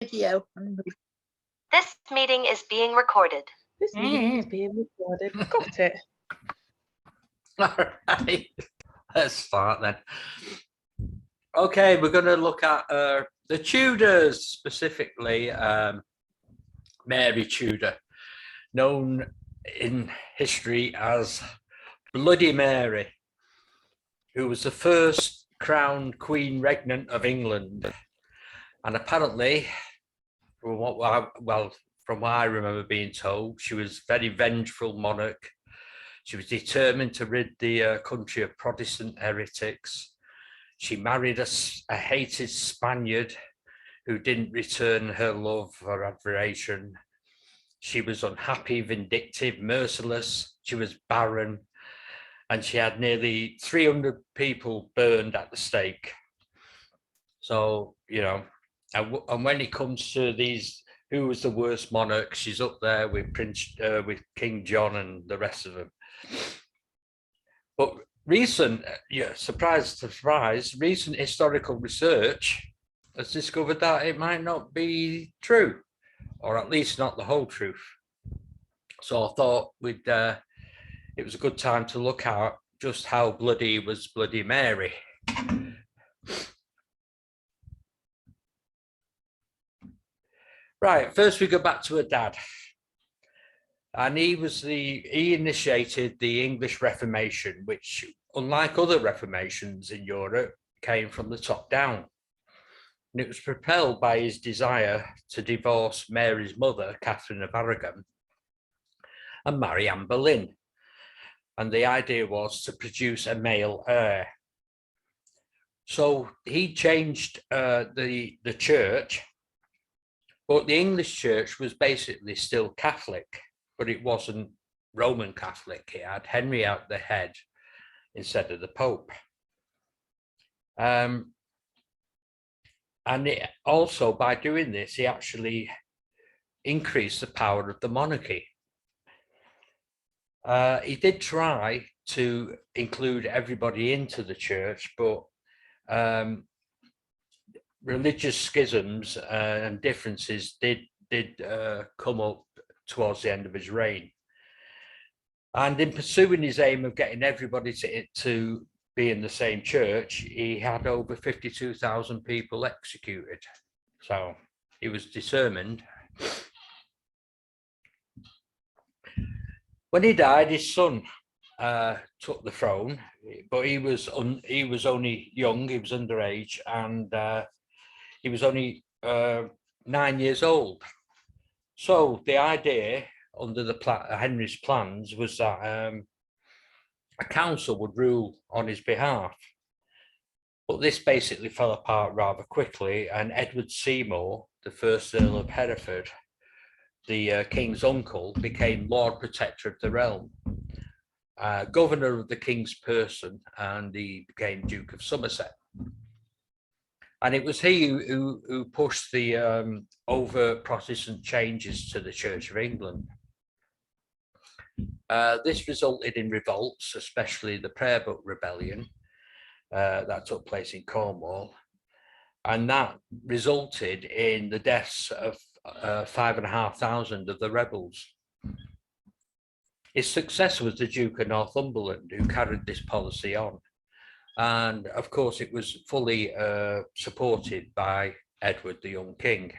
Video. This meeting is being recorded. This meeting is being recorded. Got it. All right, let's start then. Okay, we're going to look at the Tudors, specifically Mary Tudor, known in history as Bloody Mary, who was the first crowned Queen Regnant of England. And apparently, from what I remember being told, she was a very vengeful monarch. She was determined to rid the country of Protestant heretics. She married a hated Spaniard who didn't return her love or admiration. She was unhappy, vindictive, merciless. She was barren, and she had nearly 300 people burned at the stake. So, you know, and when it comes to these, who was the worst monarch, she's up there with with King John and the rest of them. But recent, surprise, recent historical research has discovered that it might not be true, or at least not the whole truth. So I thought it was a good time to look at just how bloody was Bloody Mary. Right, first we go back to her dad. And he initiated the English Reformation, which, unlike other reformations in Europe, came from the top down. And it was propelled by his desire to divorce Mary's mother, Catherine of Aragon, and marry Anne Boleyn. And the idea was to produce a male heir. So he changed the church, but the English church was basically still Catholic, but it wasn't Roman Catholic. It had Henry at the head instead of the Pope. And it also, by doing this, he actually increased the power of the monarchy. He did try to include everybody into the church, but religious schisms and differences did come up towards the end of his reign. And in pursuing his aim of getting everybody to be in the same church, he had over 52,000 people executed. So he was determined. When he died, his son took the throne, but he was only young, he was underage, and he was only 9 years old. So the idea under Henry's plans was that a council would rule on his behalf. But this basically fell apart rather quickly, and Edward Seymour, the first Earl of Hereford, the king's uncle, became Lord Protector of the realm, governor of the king's person, and he became Duke of Somerset. And it was he who pushed the overt Protestant changes to the Church of England. This resulted in revolts, especially the Prayer Book Rebellion that took place in Cornwall. And that resulted in the deaths of 5,500 of the rebels. His successor was the Duke of Northumberland, who carried this policy on. And of course, it was fully supported by Edward, the young king.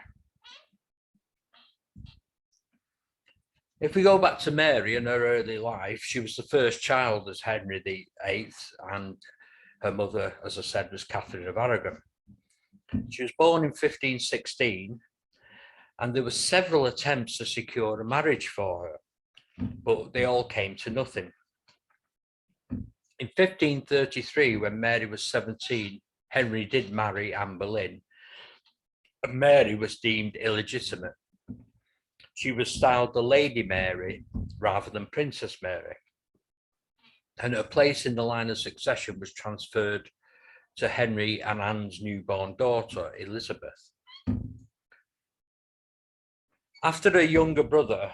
If we go back to Mary and her early life, she was the first child as Henry VIII, and her mother, as I said, was Catherine of Aragon. She was born in 1516, and there were several attempts to secure a marriage for her, but they all came to nothing. In 1533, when Mary was 17, Henry did marry Anne Boleyn, and Mary was deemed illegitimate. She was styled the Lady Mary rather than Princess Mary, and her place in the line of succession was transferred to Henry and Anne's newborn daughter, Elizabeth. After her younger half-brother,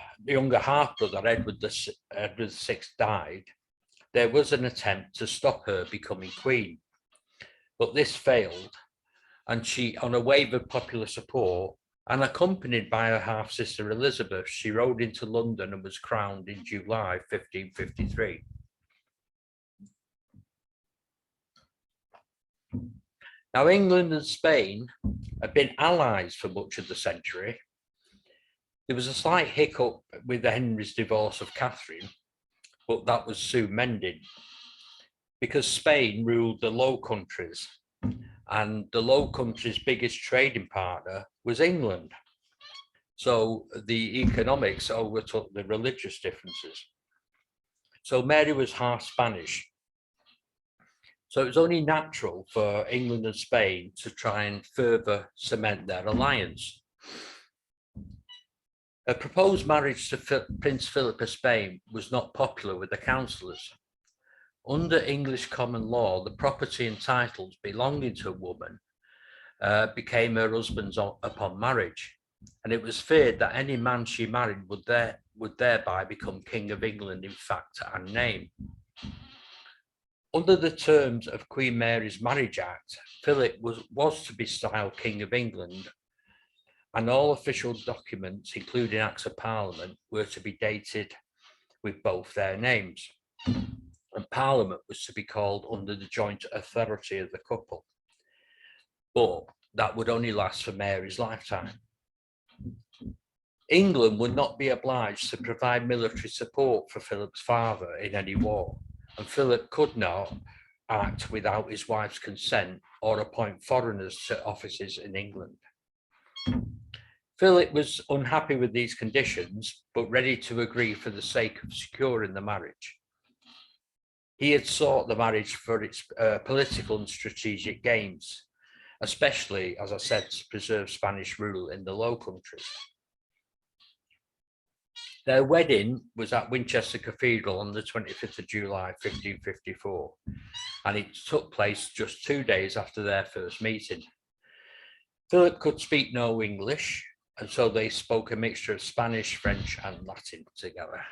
Edward VI, died, there was an attempt to stop her becoming queen, but this failed, and she, on a wave of popular support, and accompanied by her half-sister Elizabeth, she rode into London and was crowned in July 1553. Now, England and Spain had been allies for much of the century. There was a slight hiccup with Henry's divorce of Catherine, but that was soon mended because Spain ruled the Low Countries, and the Low Countries' biggest trading partner was England. So the economics overtook the religious differences. So Mary was half Spanish. So it was only natural for England and Spain to try and further cement their alliance. A proposed marriage to Prince Philip of Spain was not popular with the councillors. Under English common law, the property and titles belonging to a woman became her husband's upon marriage, and it was feared that any man she married would thereby become King of England in fact and name. Under the terms of Queen Mary's Marriage Act, Philip was to be styled King of England, and all official documents, including Acts of Parliament, were to be dated with both their names. And Parliament was to be called under the joint authority of the couple. But that would only last for Mary's lifetime. England would not be obliged to provide military support for Philip's father in any war, and Philip could not act without his wife's consent or appoint foreigners to offices in England. Philip was unhappy with these conditions, but ready to agree for the sake of securing the marriage. He had sought the marriage for its political and strategic gains, especially, as I said, to preserve Spanish rule in the Low Countries. Their wedding was at Winchester Cathedral on the 25th of July, 1554, and it took place just 2 days after their first meeting. Philip could speak no English, and so they spoke a mixture of Spanish, French, and Latin together.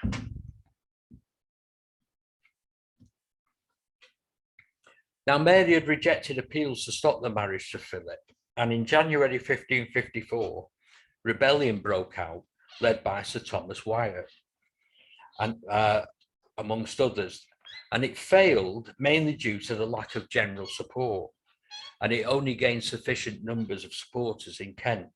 Now, Mary had rejected appeals to stop the marriage to Philip, and in January 1554, rebellion broke out, led by Sir Thomas Wyatt, and amongst others, and it failed mainly due to the lack of general support, and it only gained sufficient numbers of supporters in Kent.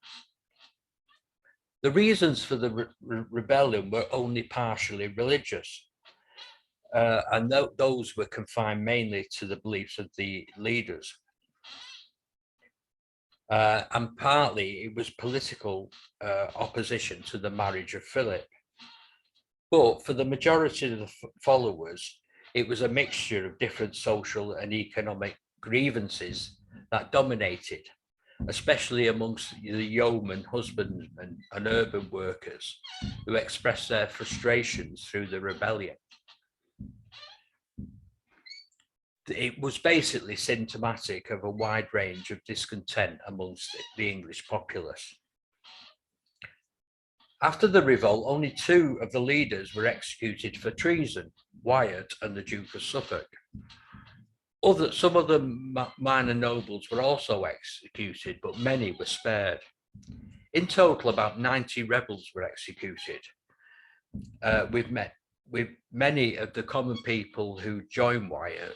The reasons for the rebellion were only partially religious, and those were confined mainly to the beliefs of the leaders. And partly it was political opposition to the marriage of Philip. But for the majority of the followers, it was a mixture of different social and economic grievances that dominated, especially amongst the yeoman, husbandmen, and urban workers who expressed their frustrations through the rebellion. It was basically symptomatic of a wide range of discontent amongst the English populace. After the revolt, only 2 of the leaders were executed for treason, Wyatt and the Duke of Suffolk. Some of the minor nobles were also executed, but many were spared. In total, about 90 rebels were executed, with many of the common people who joined Wyatt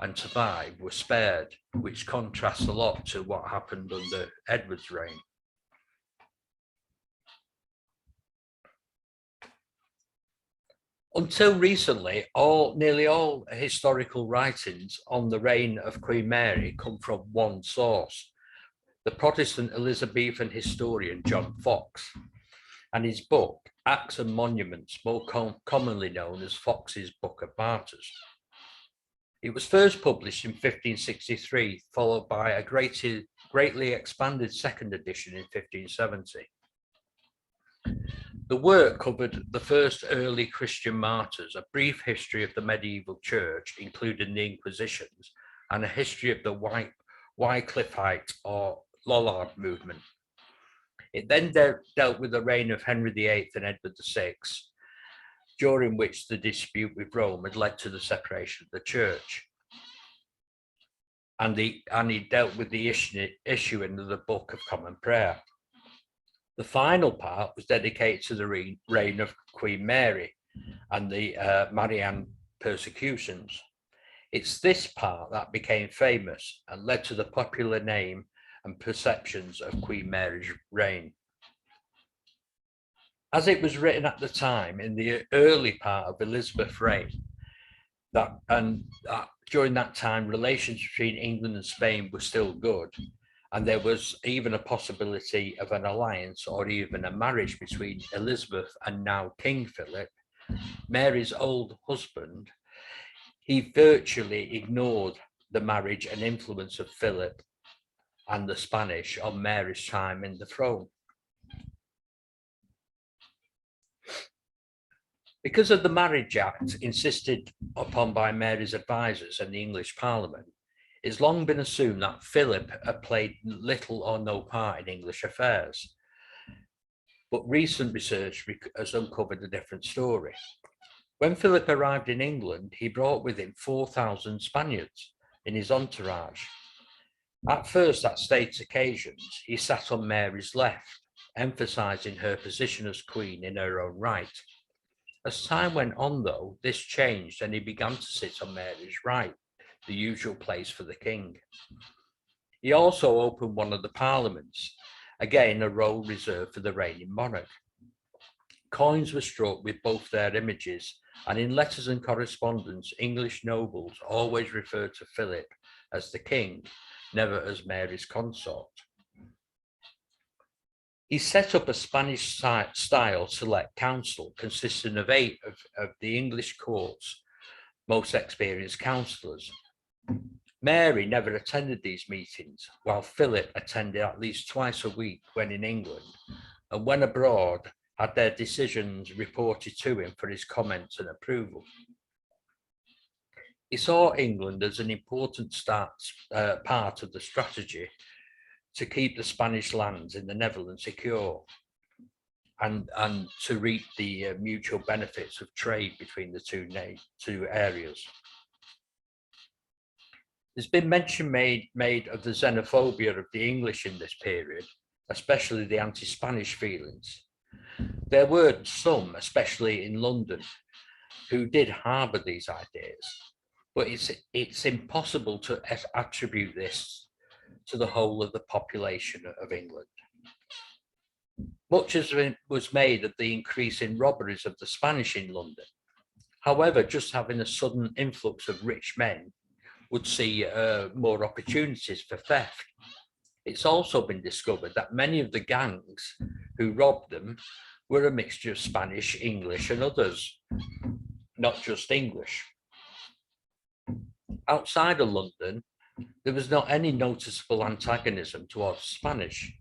and survived were spared, which contrasts a lot to what happened under Edward's reign. Until recently, nearly all historical writings on the reign of Queen Mary come from one source, the Protestant Elizabethan historian John Foxe, and his book, Acts and Monuments, more commonly known as Foxe's Book of Martyrs. It was first published in 1563, followed by a greatly expanded second edition in 1570. The work covered the first early Christian martyrs, a brief history of the medieval church, including the Inquisitions, and a history of the Wycliffite or Lollard movement. It then dealt with the reign of Henry VIII and Edward VI, during which the dispute with Rome had led to the separation of the church. And he dealt with the issuing of the Book of Common Prayer. The final part was dedicated to the reign of Queen Mary and the Marian persecutions. It's this part that became famous and led to the popular name and perceptions of Queen Mary's reign. As it was written at the time in the early part of Elizabeth's reign, during that time, relations between England and Spain were still good, and there was even a possibility of an alliance or even a marriage between Elizabeth and now King Philip. Mary's old husband, he virtually ignored the marriage and influence of Philip and the Spanish on Mary's time in the throne. Because of the Marriage Act insisted upon by Mary's advisors and the English Parliament, it's long been assumed that Philip had played little or no part in English affairs. But recent research has uncovered a different story. When Philip arrived in England, he brought with him 4,000 Spaniards in his entourage. At first, at state occasions, he sat on Mary's left, emphasising her position as queen in her own right. As time went on, though, this changed and he began to sit on Mary's right, the usual place for the king. He also opened one of the parliaments, again a role reserved for the reigning monarch. Coins were struck with both their images, and in letters and correspondence, English nobles always referred to Philip as the king, never as Mary's consort. He set up a Spanish-style select council consisting of 8 of the English court's most experienced councillors. Mary never attended these meetings, while Philip attended at least twice a week when in England, and when abroad, had their decisions reported to him for his comments and approval. He saw England as an important part of the strategy to keep the Spanish lands in the Netherlands secure and to reap the mutual benefits of trade between the two areas. There's been mention made of the xenophobia of the English in this period, especially the anti-Spanish feelings. There were some, especially in London, who did harbour these ideas, but it's impossible to attribute this to the whole of the population of England. Much was made of the increase in robberies of the Spanish in London. However, just having a sudden influx of rich men would see more opportunities for theft. It's also been discovered that many of the gangs who robbed them were a mixture of Spanish, English, and others, not just English. Outside of London, there was not any noticeable antagonism towards Spanish.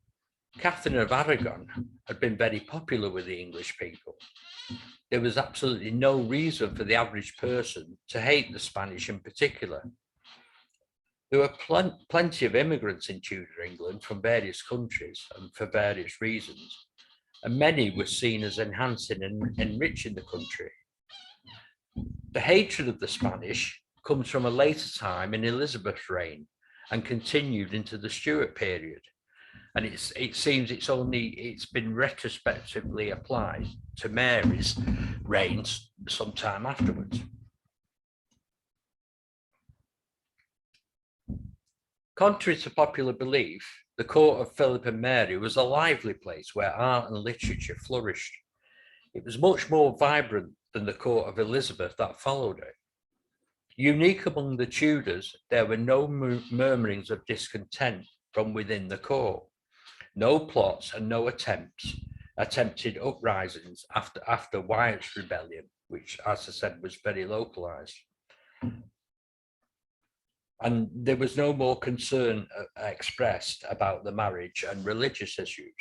Catherine of Aragon had been very popular with the English people. There was absolutely no reason for the average person to hate the Spanish in particular. There were plenty of immigrants in Tudor England from various countries and for various reasons, and many were seen as enhancing and enriching the country. The hatred of the Spanish comes from a later time in Elizabeth's reign and continued into the Stuart period, and it seems it's been retrospectively applied to Mary's reign sometime afterwards. Contrary to popular belief, the court of Philip and Mary was a lively place where art and literature flourished. It was much more vibrant than the court of Elizabeth that followed it. Unique among the Tudors, there were no murmurings of discontent from within the court, no plots and no attempted uprisings after Wyatt's rebellion, which, as I said, was very localized. And there was no more concern expressed about the marriage and religious issues.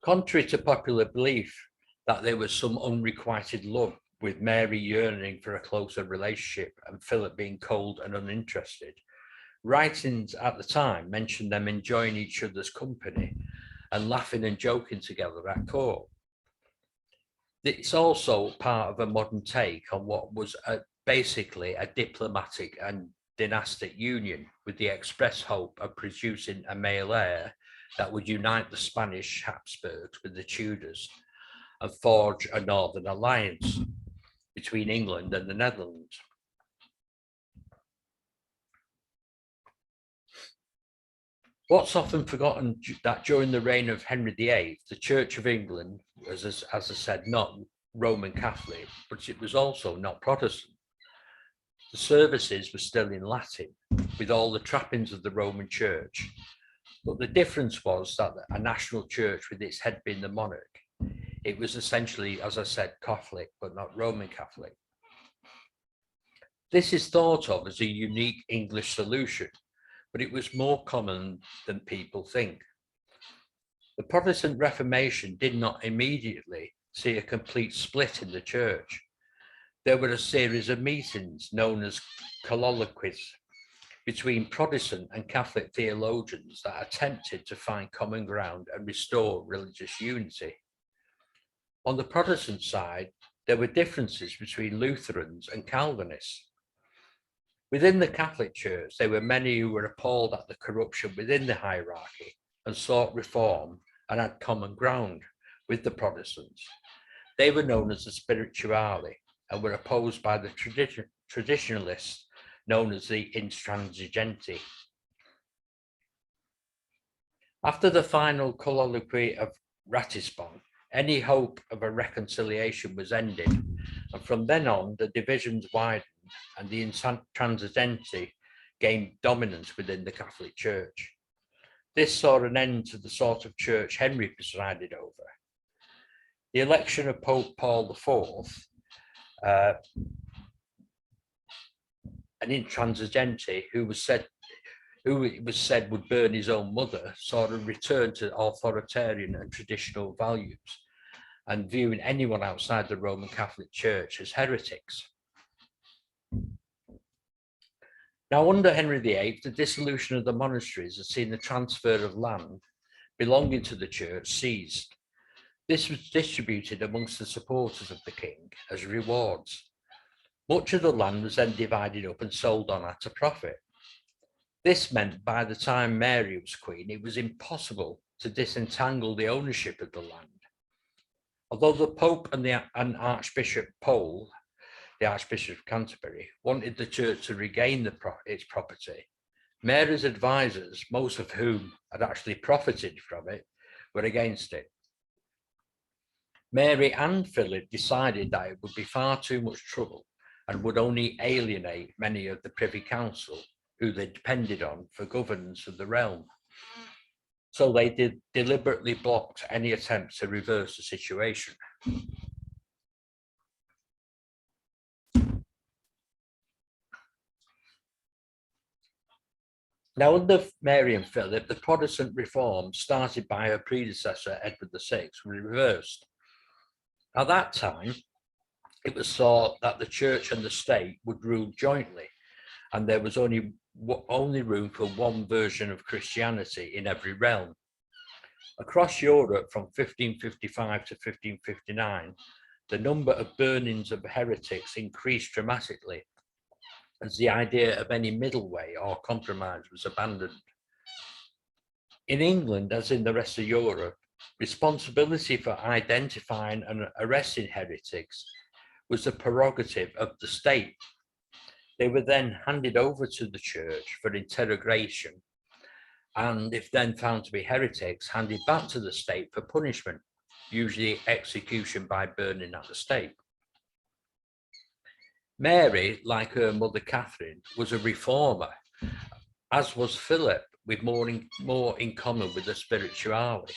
Contrary to popular belief that there was some unrequited love, with Mary yearning for a closer relationship and Philip being cold and uninterested, writings at the time mentioned them enjoying each other's company and laughing and joking together at court. It's also part of a modern take on what was basically a diplomatic and dynastic union with the express hope of producing a male heir that would unite the Spanish Habsburgs with the Tudors and forge a northern alliance between England and the Netherlands. What's often forgotten that during the reign of Henry VIII, the Church of England was, as I said, not Roman Catholic, but it was also not Protestant. The services were still in Latin, with all the trappings of the Roman Church. But the difference was that a national church, with its head being the monarch, it was essentially, as I said, Catholic, but not Roman Catholic. This is thought of as a unique English solution, but it was more common than people think. The Protestant Reformation did not immediately see a complete split in the church. There were a series of meetings known as colloquies between Protestant and Catholic theologians that attempted to find common ground and restore religious unity. On the Protestant side, there were differences between Lutherans and Calvinists. Within the Catholic Church, there were many who were appalled at the corruption within the hierarchy and sought reform and had common ground with the Protestants. They were known as the Spirituali and were opposed by the traditionalists known as the Intransigenti. After the final colloquy of Ratisbon, any hope of a reconciliation was ended, and from then on, the divisions widened and the Intransigenti gained dominance within the Catholic Church. This saw an end to the sort of church Henry presided over. The election of Pope Paul IV, an intransigente who it was said would burn his own mother, saw a return to authoritarian and traditional values and viewing anyone outside the Roman Catholic Church as heretics. Now, under Henry VIII, the dissolution of the monasteries has seen the transfer of land belonging to the church ceased. This was distributed amongst the supporters of the king as rewards. Much of the land was then divided up and sold on at a profit. This meant by the time Mary was queen, it was impossible to disentangle the ownership of the land. Although the Pope and Archbishop Pole, the Archbishop of Canterbury, wanted the church to regain its property, Mary's advisors, most of whom had actually profited from it, were against it. Mary and Philip decided that it would be far too much trouble and would only alienate many of the Privy Council who they depended on for governance of the realm. So they deliberately blocked any attempt to reverse the situation. Now, under Mary and Philip, the Protestant reforms started by her predecessor, Edward VI, were reversed. At that time, it was thought that the church and the state would rule jointly, and there was only room for one version of Christianity in every realm. Across Europe from 1555 to 1559, the number of burnings of heretics increased dramatically as the idea of any middle way or compromise was abandoned. In England, as in the rest of Europe, responsibility for identifying and arresting heretics was the prerogative of the state. They were then handed over to the church for interrogation, and if then found to be heretics, handed back to the state for punishment, usually execution by burning at the stake. Mary, like her mother Catherine, was a reformer, as was Philip, with more in common with the Spirituali.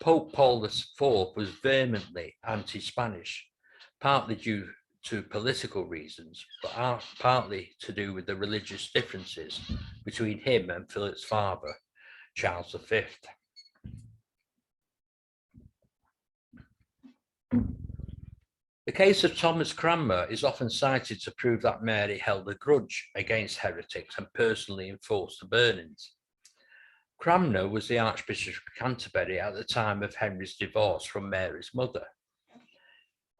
Pope Paul IV was vehemently anti-Spanish, partly due to political reasons, but partly to do with the religious differences between him and Philip's father, Charles V. The case of Thomas Cranmer is often cited to prove that Mary held a grudge against heretics and personally enforced the burnings. Cranmer was the Archbishop of Canterbury at the time of Henry's divorce from Mary's mother,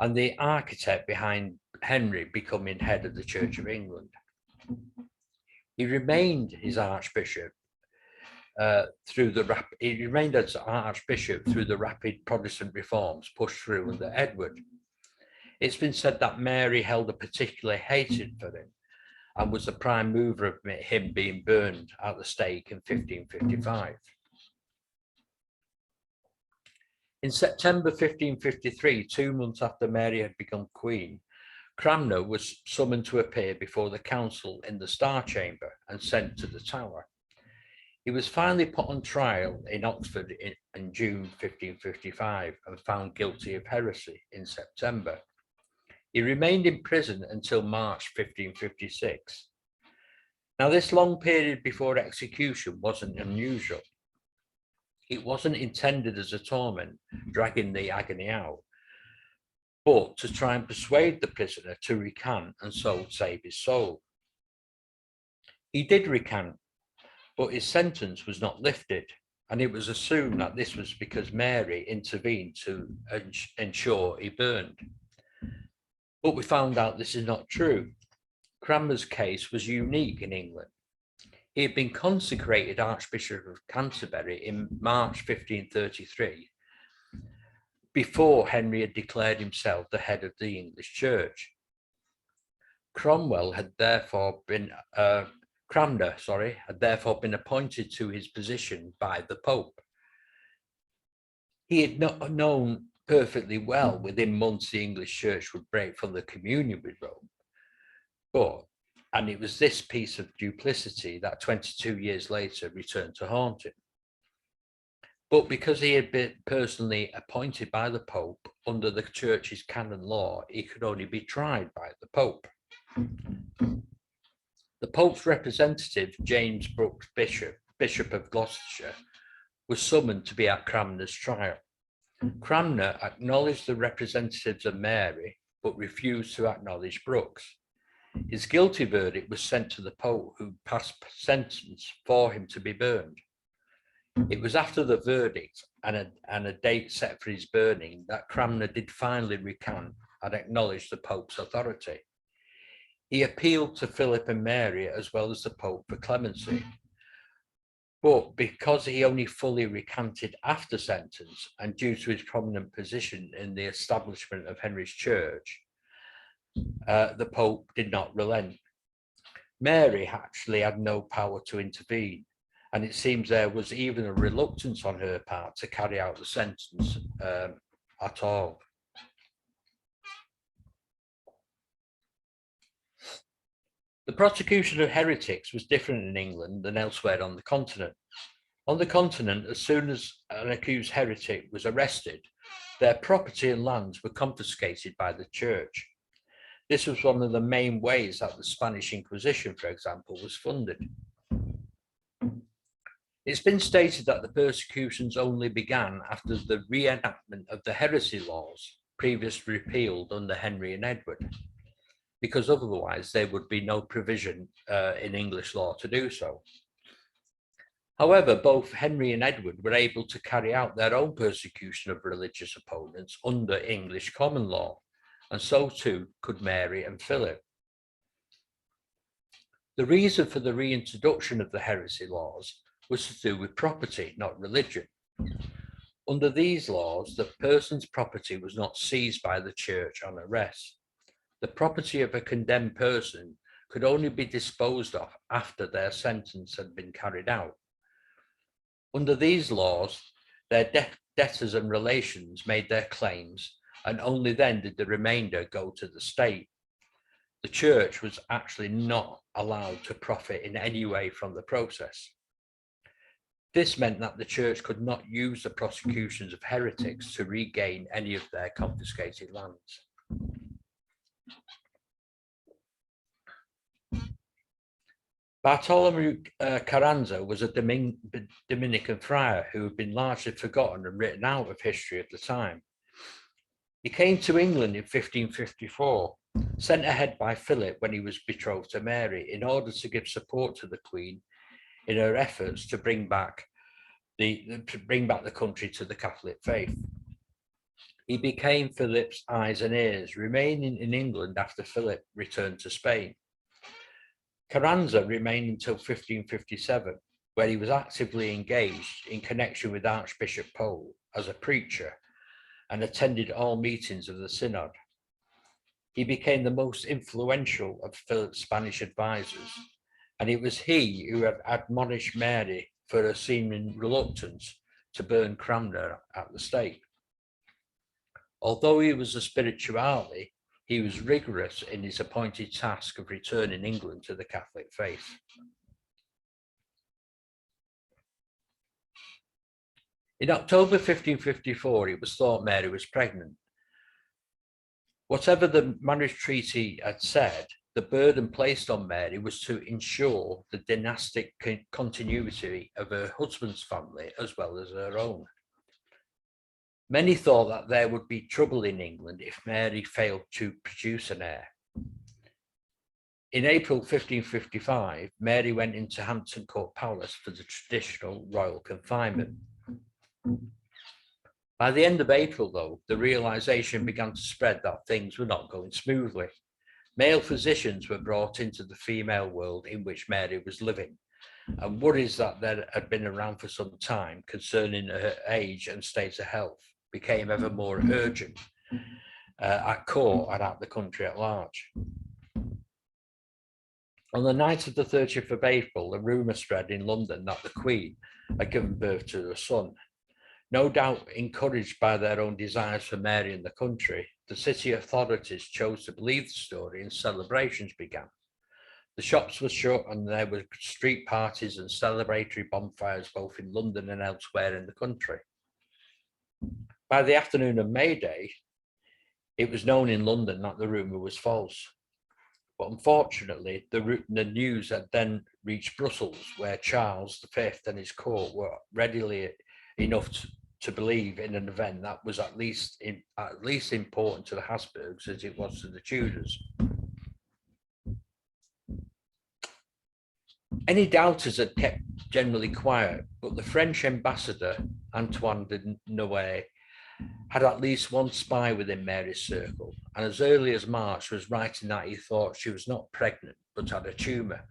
and the architect behind Henry becoming head of the Church of England. He remained his archbishop he remained as Archbishop through the rapid Protestant reforms pushed through under Edward. It's been said that Mary held a particular hatred for him and was the prime mover of him being burned at the stake in 1555. In September 1553, 2 months after Mary had become queen, Cranmer was summoned to appear before the council in the Star Chamber and sent to the Tower. He was finally put on trial in Oxford in June 1555 and found guilty of heresy in September. He remained in prison until March 1556. Now, this long period before execution wasn't unusual. It wasn't intended as a torment, dragging the agony out, but to try and persuade the prisoner to recant and so save his soul. He did recant, but his sentence was not lifted, and it was assumed that this was because Mary intervened to ensure he burned. But we found out this is not true. Cranmer's case was unique in England. He had been consecrated Archbishop of Canterbury in March 1533, before Henry had declared himself the head of the English Church. Cranmer had therefore been appointed to his position by the Pope. He had not known perfectly well within months the English Church would break from the communion with Rome, and it was this piece of duplicity that 22 years later returned to haunt him. But because he had been personally appointed by the Pope under the Church's canon law, he could only be tried by the Pope. The Pope's representative, James Brooks Bishop of Gloucestershire, was summoned to be at Cranmer's trial. Cranmer acknowledged the representatives of Mary, but refused to acknowledge Brooks. His guilty verdict was sent to the Pope, who passed sentence for him to be burned. It was after the verdict and a date set for his burning that Cranmer did finally recant and acknowledge the Pope's authority. He appealed to Philip and Mary as well as the Pope for clemency. But because he only fully recanted after sentence and due to his prominent position in the establishment of Henry's church, the Pope did not relent. Mary actually had no power to intervene, and it seems there was even a reluctance on her part to carry out the sentence at all. The prosecution of heretics was different in England than elsewhere on the continent. On the continent, as soon as an accused heretic was arrested, their property and lands were confiscated by the church. This was one of the main ways that the Spanish Inquisition, for example, was funded. It's been stated that the persecutions only began after the reenactment of the heresy laws previously repealed under Henry and Edward, because otherwise there would be no provision in English law to do so. However, both Henry and Edward were able to carry out their own persecution of religious opponents under English common law, and so too could Mary and Philip. The reason for the reintroduction of the heresy laws was to do with property, not religion. Under these laws, the person's property was not seized by the church on arrest. The property of a condemned person could only be disposed of after their sentence had been carried out. Under these laws, their debtors and relations made their claims, and only then did the remainder go to the state. The church was actually not allowed to profit in any way from the process. This meant that the church could not use the prosecutions of heretics to regain any of their confiscated lands. Bartolomeu Carranza was a Dominican friar who had been largely forgotten and written out of history at the time. He came to England in 1554, sent ahead by Philip when he was betrothed to Mary, in order to give support to the Queen in her efforts to bring back the country to the Catholic faith. He became Philip's eyes and ears, remaining in England after Philip returned to Spain. Carranza remained until 1557, where he was actively engaged in connection with Archbishop Pole as a preacher and attended all meetings of the synod. He became the most influential of Philip's Spanish advisors, and it was he who had admonished Mary for her seeming reluctance to burn Cranmer at the stake. Although he was a spirituality, he was rigorous in his appointed task of returning England to the Catholic faith. In October 1554, it was thought Mary was pregnant. Whatever the marriage treaty had said, the burden placed on Mary was to ensure the dynastic continuity of her husband's family as well as her own. Many thought that there would be trouble in England if Mary failed to produce an heir. In April 1555, Mary went into Hampton Court Palace for the traditional royal confinement. By the end of April, though, the realization began to spread that things were not going smoothly. Male physicians were brought into the female world in which Mary was living, and worries that there had been around for some time concerning her age and state of health became ever more urgent at court and at the country at large. On the night of the 30th of April, a rumour spread in London that the Queen had given birth to a son. No doubt encouraged by their own desires for Mary and the country, the city authorities chose to believe the story and celebrations began. The shops were shut and there were street parties and celebratory bonfires both in London and elsewhere in the country. By the afternoon of May Day, it was known in London that the rumour was false. But unfortunately, the news had then reached Brussels, where Charles V and his court were readily enough to believe in an event that was at least important to the Habsburgs as it was to the Tudors. Any doubters had kept generally quiet, but the French ambassador, Antoine de Noailles, had at least one spy within Mary's circle, and as early as March was writing that he thought she was not pregnant, but had a tumour.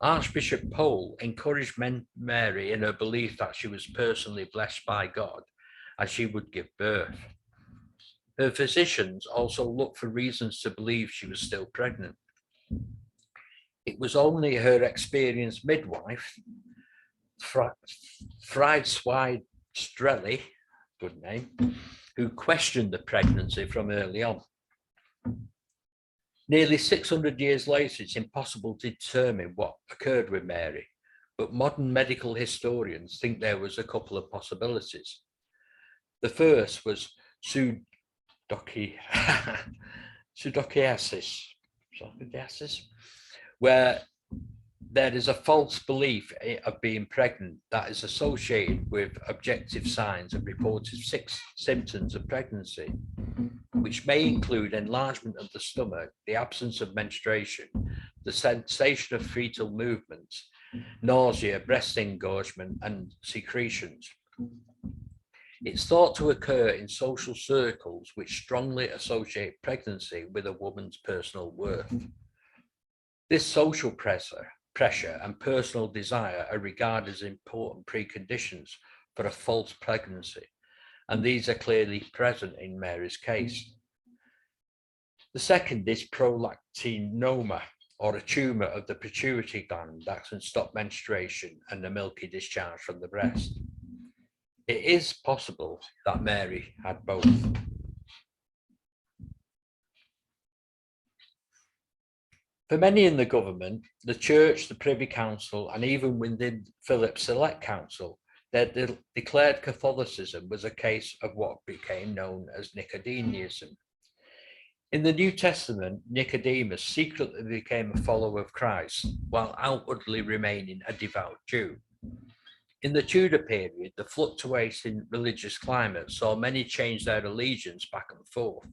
Archbishop Pole encouraged Mary in her belief that she was personally blessed by God as she would give birth. Her physicians also looked for reasons to believe she was still pregnant. It was only her experienced midwife, Fried Swide Strelly, good name, who questioned the pregnancy from early on. Nearly 600 years later, it's impossible to determine what occurred with Mary, but modern medical historians think there was a couple of possibilities. The first was pseudochiasis, where there is a false belief of being pregnant that is associated with objective signs and reported symptoms of pregnancy, which may include enlargement of the stomach, the absence of menstruation, the sensation of fetal movements, nausea, breast engorgement, and secretions. It's thought to occur in social circles which strongly associate pregnancy with a woman's personal worth. This social pressure and personal desire are regarded as important preconditions for a false pregnancy, and these are clearly present in Mary's case. The second is prolactinoma, or a tumour of the pituitary gland that can stop menstruation and the milky discharge from the breast. It is possible that Mary had both. For many in the government, the church, the Privy Council, and even within Philip's Select Council, they declared Catholicism was a case of what became known as ickodemism. In the New Testament, Nicodemus secretly became a follower of Christ, while outwardly remaining a devout Jew. In the Tudor period, the fluctuating religious climate saw many change their allegiance back and forth.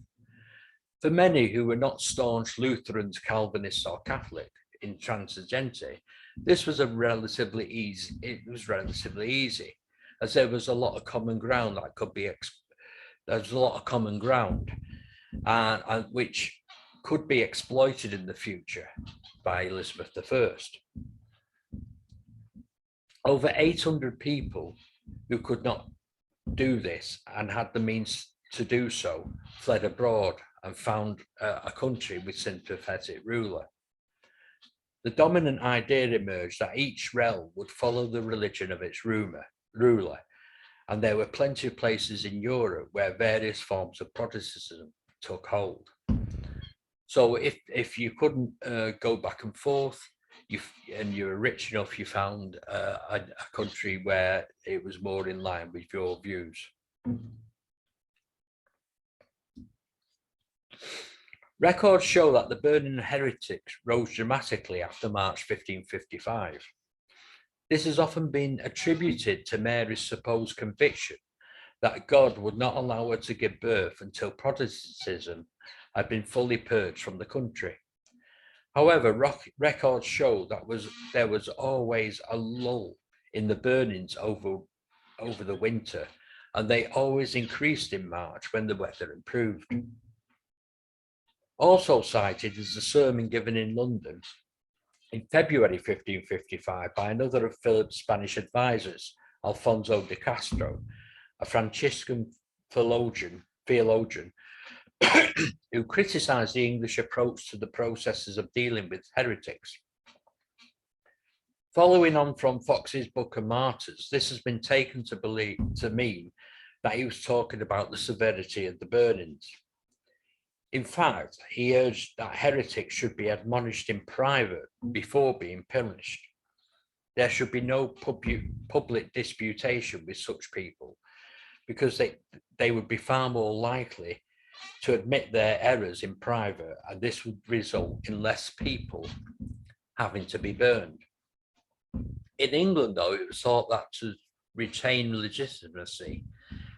For many who were not staunch Lutherans, Calvinists, or Catholic intransigenti, this was relatively easy, as there was a lot of common ground that could be and which could be exploited in the future by Elizabeth I. Over 800 people who could not do this and had the means to do so fled abroad and found a country with sympathetic ruler. The dominant idea emerged that each realm would follow the religion of its ruler, and there were plenty of places in Europe where various forms of Protestantism took hold. So if you couldn't go back and forth, and you were rich enough, you found a country where it was more in line with your views. Records show that the burning of heretics rose dramatically after March 1555. This has often been attributed to Mary's supposed conviction that God would not allow her to give birth until Protestantism had been fully purged from the country. However, records show that there was always a lull in the burnings over the winter, and they always increased in March when the weather improved. Also cited is the sermon given in London in February 1555 by another of Philip's Spanish advisors, Alfonso de Castro, a Franciscan theologian who criticised the English approach to the processes of dealing with heretics. Following on from Fox's Book of Martyrs, this has been taken to mean that he was talking about the severity of the burnings. In fact, he urged that heretics should be admonished in private before being punished. There should be no public disputation with such people, because they would be far more likely to admit their errors in private, and this would result in less people having to be burned. In England, though, it was thought that to retain legitimacy,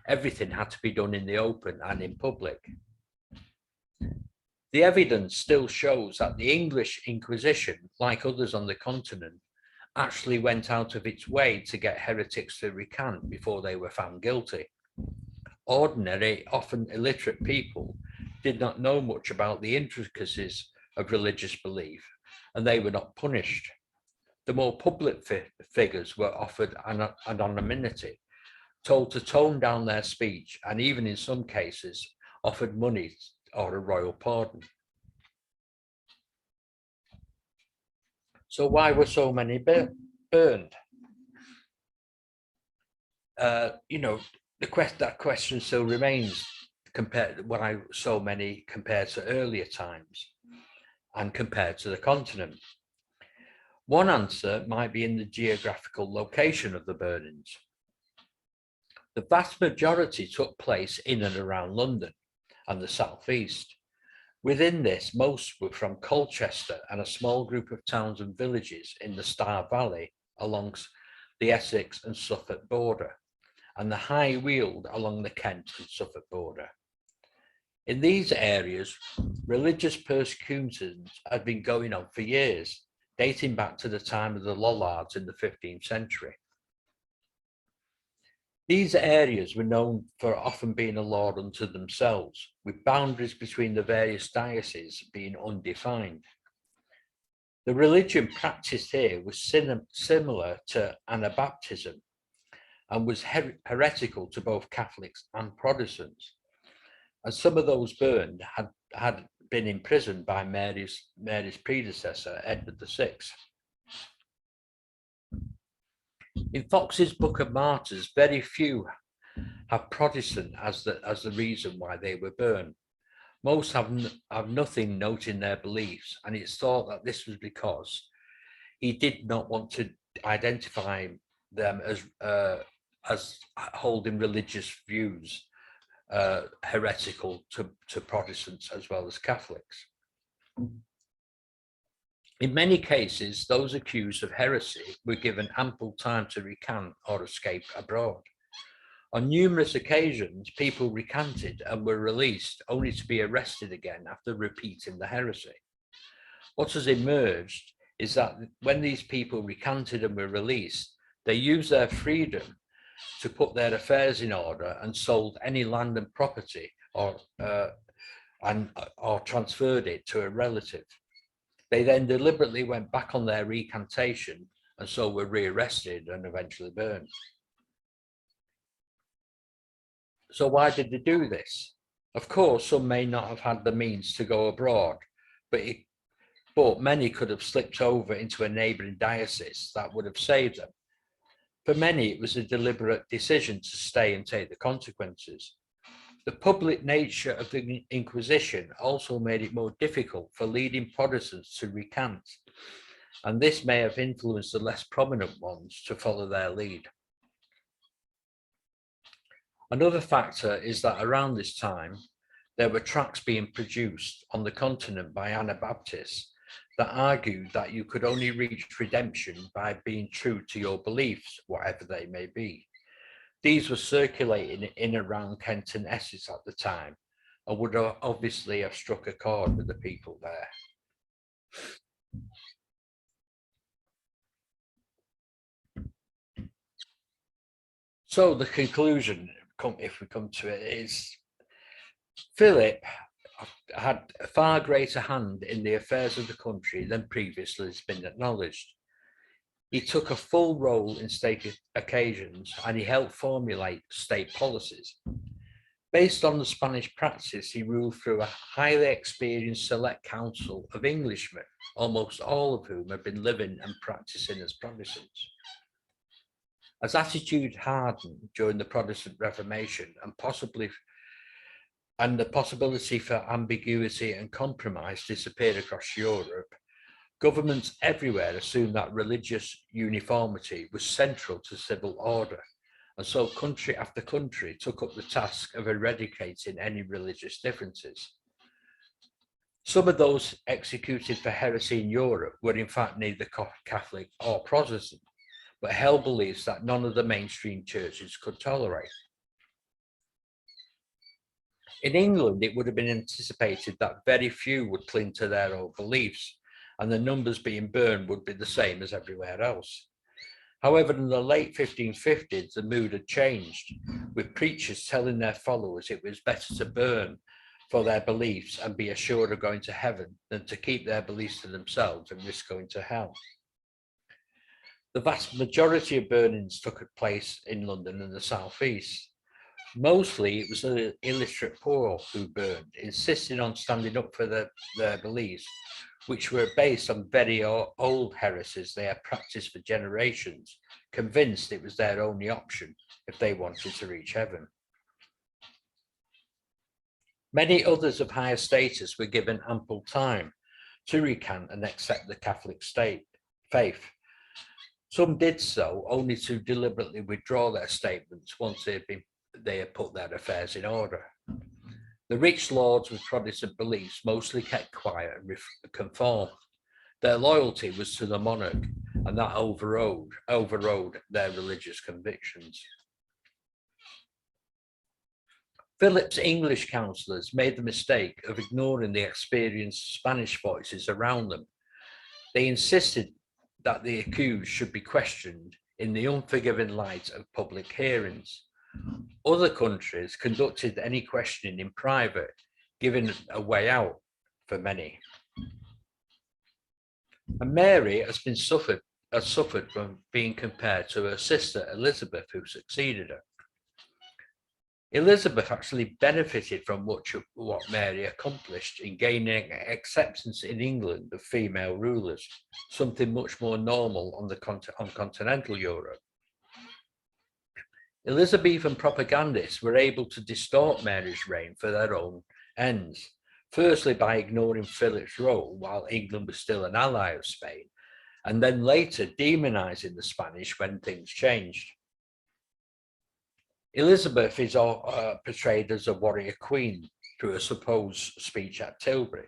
everything had to be done in the open and in public. The evidence still shows that the English Inquisition, like others on the continent, actually went out of its way to get heretics to recant before they were found guilty. Ordinary, often illiterate people did not know much about the intricacies of religious belief, and they were not punished. The more public figures were offered anonymity, told to tone down their speech, and even in some cases offered money or a royal pardon. So why were so many burned? That question still remains why so many compared to earlier times and compared to the continent. One answer might be in the geographical location of the burnings. The vast majority took place in and around London and the southeast. Within this, most were from Colchester and a small group of towns and villages in the Star Valley along the Essex and Suffolk border, and the High Weald along the Kent and Suffolk border. In these areas, religious persecutions had been going on for years, dating back to the time of the Lollards in the 15th century. These areas were known for often being a law unto themselves, with boundaries between the various dioceses being undefined. The religion practiced here was similar to Anabaptism and was heretical to both Catholics and Protestants. And some of those burned had been imprisoned by Mary's predecessor, Edward VI. In Fox's Book of Martyrs, very few have Protestant as the reason why they were burned. Most have nothing noting their beliefs, and it's thought that this was because he did not want to identify them as holding religious views heretical to Protestants as well as Catholics. In many cases, those accused of heresy were given ample time to recant or escape abroad. On numerous occasions, people recanted and were released only to be arrested again after repeating the heresy. What has emerged is that when these people recanted and were released, they used their freedom to put their affairs in order and sold any land and property or transferred it to a relative. They then deliberately went back on their recantation and so were rearrested and eventually burned. So why did they do this? Of course, some may not have had the means to go abroad, but many could have slipped over into a neighbouring diocese that would have saved them. For many, it was a deliberate decision to stay and take the consequences. The public nature of the Inquisition also made it more difficult for leading Protestants to recant, and this may have influenced the less prominent ones to follow their lead. Another factor is that around this time, there were tracts being produced on the continent by Anabaptists that argued that you could only reach redemption by being true to your beliefs, whatever they may be. These were circulating in around Kent and Essex at the time and would obviously have struck a chord with the people there. So the conclusion, if we come to it, is Philip had a far greater hand in the affairs of the country than previously has been acknowledged. He took a full role in state occasions and he helped formulate state policies. Based on the Spanish practice, he ruled through a highly experienced select council of Englishmen, almost all of whom had been living and practicing as Protestants. As attitude hardened during the Protestant Reformation and the possibility for ambiguity and compromise disappeared across Europe, governments everywhere assumed that religious uniformity was central to civil order, and so country after country took up the task of eradicating any religious differences. Some of those executed for heresy in Europe were in fact neither Catholic or Protestant, but held beliefs that none of the mainstream churches could tolerate. In England, it would have been anticipated that very few would cling to their old beliefs, and the numbers being burned would be the same as everywhere else. However, in the late 1550s, the mood had changed, with preachers telling their followers it was better to burn for their beliefs and be assured of going to heaven than to keep their beliefs to themselves and risk going to hell. The vast majority of burnings took place in London and the southeast. Mostly it was the illiterate poor who burned, insisting on standing up for their beliefs, which were based on very old heresies they had practiced for generations, convinced it was their only option if they wanted to reach heaven. Many others of higher status were given ample time to recant and accept the Catholic faith. Some did so only to deliberately withdraw their statements once they had put their affairs in order. The rich lords with Protestant beliefs mostly kept quiet and conformed. Their loyalty was to the monarch, and that overrode their religious convictions. Philip's English councillors made the mistake of ignoring the experienced Spanish voices around them. They insisted that the accused should be questioned in the unforgiving light of public hearings. Other countries conducted any questioning in private, giving a way out for many. And Mary has suffered from being compared to her sister Elizabeth, who succeeded her. Elizabeth actually benefited from much of what Mary accomplished in gaining acceptance in England of female rulers, something much more normal on continental Europe. Elizabethan propagandists were able to distort Mary's reign for their own ends, firstly by ignoring Philip's role while England was still an ally of Spain, and then later demonizing the Spanish when things changed. Elizabeth is portrayed as a warrior queen through a supposed speech at Tilbury,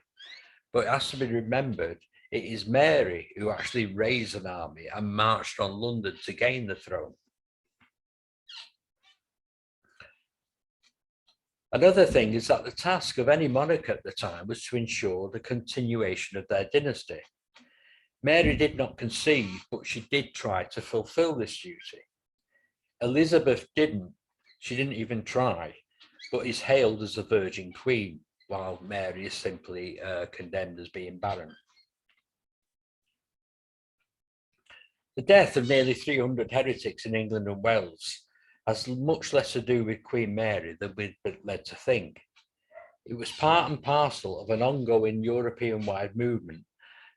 but it has to be remembered it is Mary who actually raised an army and marched on London to gain the throne. Another thing is that the task of any monarch at the time was to ensure the continuation of their dynasty. Mary did not concede, but she did try to fulfill this duty. Elizabeth didn't. She didn't even try, but is hailed as the Virgin Queen, while Mary is simply condemned as being barren. The death of nearly 300 heretics in England and Wales has much less to do with Queen Mary than we'd been led to think. It was part and parcel of an ongoing European-wide movement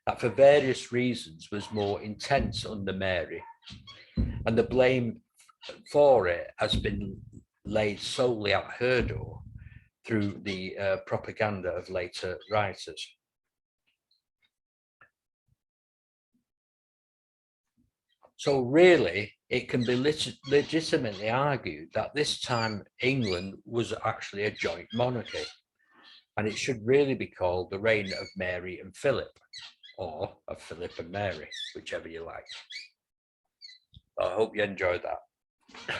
that for various reasons was more intense under Mary, and the blame for it has been laid solely at her door through the propaganda of later writers. So really, it can be legitimately argued that this time England was actually a joint monarchy, and it should really be called the reign of Mary and Philip, or of Philip and Mary, whichever you like. I hope you enjoyed that.